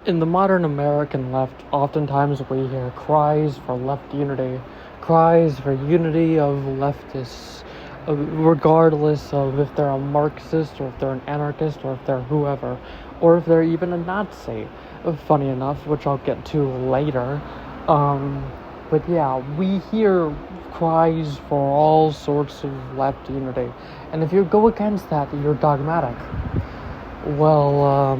In the modern American left, oftentimes we hear cries for left unity, cries for unity of leftists, regardless of if they're a Marxist or if they're an anarchist or if they're whoever, or if they're even a Nazi. Funny enough, which I'll get to later. But yeah, we hear cries for all sorts of left unity, and if you go against that, you're dogmatic. Well,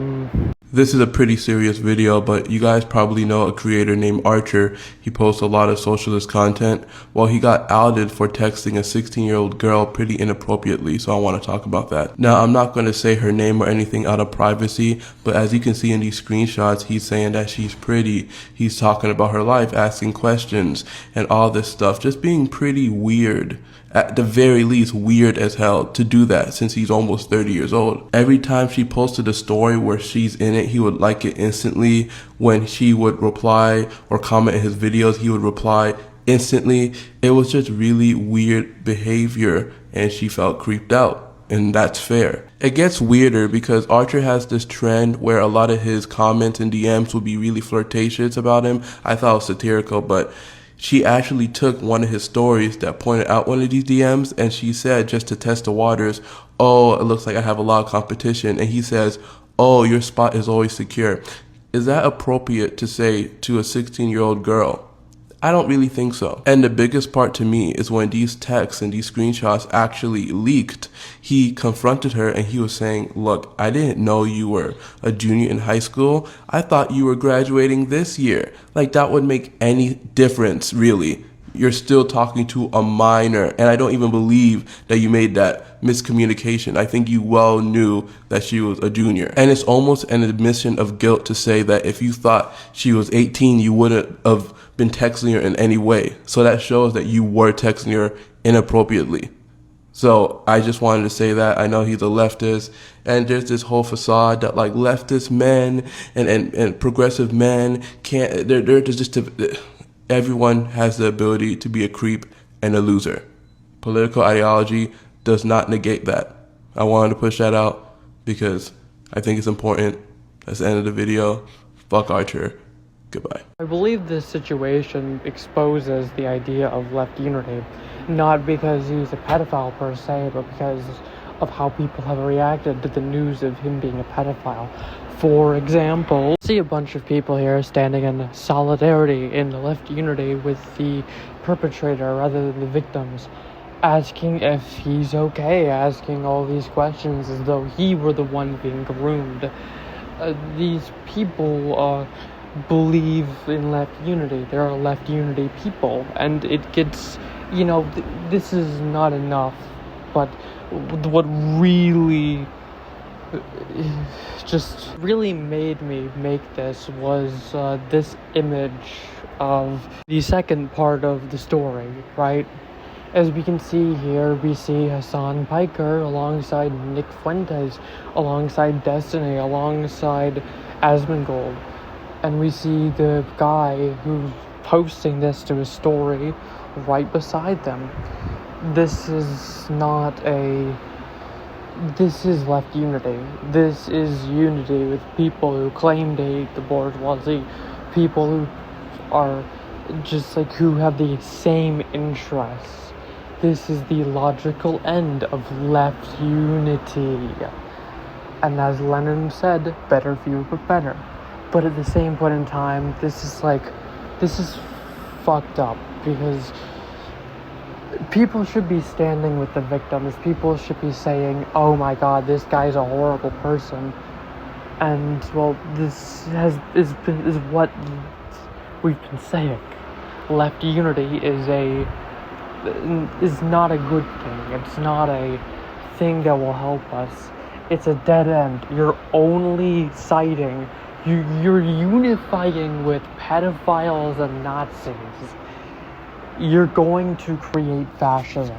This is a pretty serious video, but you guys probably know a creator named Archer. He posts a lot of socialist content. Well, he got outed for texting a 16-year-old girl pretty inappropriately, so I want to talk about that. Now, I'm not going to say her name or anything out of privacy, but as you can see in these screenshots, he's saying that she's pretty. He's talking about her life, asking questions, and all this stuff. Just being pretty weird. At the very least, weird as hell to do that since he's almost 30 years old. Every time she posted a story where she's in it, he would like it instantly. When she would reply or comment in his videos, he would reply instantly. It was just really weird behavior, and she felt creeped out, and that's fair. It gets weirder because Archer has this trend where a lot of his comments and DMs will be really flirtatious about him. I thought it was satirical, but she actually took one of his stories that pointed out one of these DMs, and she said, just to test the waters, "Oh, it looks like I have a lot of competition." And he says, "Oh, your spot is always secure." Is that appropriate to say to a 16-year-old girl? I don't really think so. And the biggest part to me is when these texts and these screenshots actually leaked, he confronted her and he was saying, "Look, I didn't know you were a junior in high school. I thought you were graduating this year." Like, that would make any difference, really. You're still talking to a minor, and I don't even believe that you made that miscommunication. I think you well knew that she was a junior. And it's almost an admission of guilt to say that if you thought she was 18, you wouldn't have been texting her in any way. So that shows that you were texting her inappropriately. So I just wanted to say that. I know he's a leftist, and there's this whole facade that like leftist men and progressive men can't, they're just, everyone has the ability to be a creep and a loser. Political ideology does not negate that. I wanted to push that out because I think it's important. That's the end of the video. Fuck Archer. Goodbye. I believe this situation exposes the idea of left unity, not because he's a pedophile per se, but because of how people have reacted to the news of him being a pedophile. For example, see a bunch of people here standing in solidarity in left unity with the perpetrator rather than the victims, asking if he's okay, asking all these questions as though he were the one being groomed. These people believe in left unity. There are left unity people, and it gets, this is not enough, but what really just really made me make this was this image of the second part of the story, right? As we can see here, we see Hassan Piker alongside Nick Fuentes, alongside Destiny, alongside Asmongold. And we see the guy who's posting this to his story right beside them. This is left unity. This is unity with people who claim to hate the bourgeoisie. People who are just like, who have the same interests. This is the logical end of left unity. And as Lenin said, better few but better. But at the same point in time, this is fucked up, because people should be standing with the victims. People should be saying, "Oh my God, this guy's a horrible person." And well, this is what we've been saying. Left unity is not a good thing. It's not a thing that will help us. It's a dead end. You're only siding. You're unifying with pedophiles and Nazis. You're going to create fascism.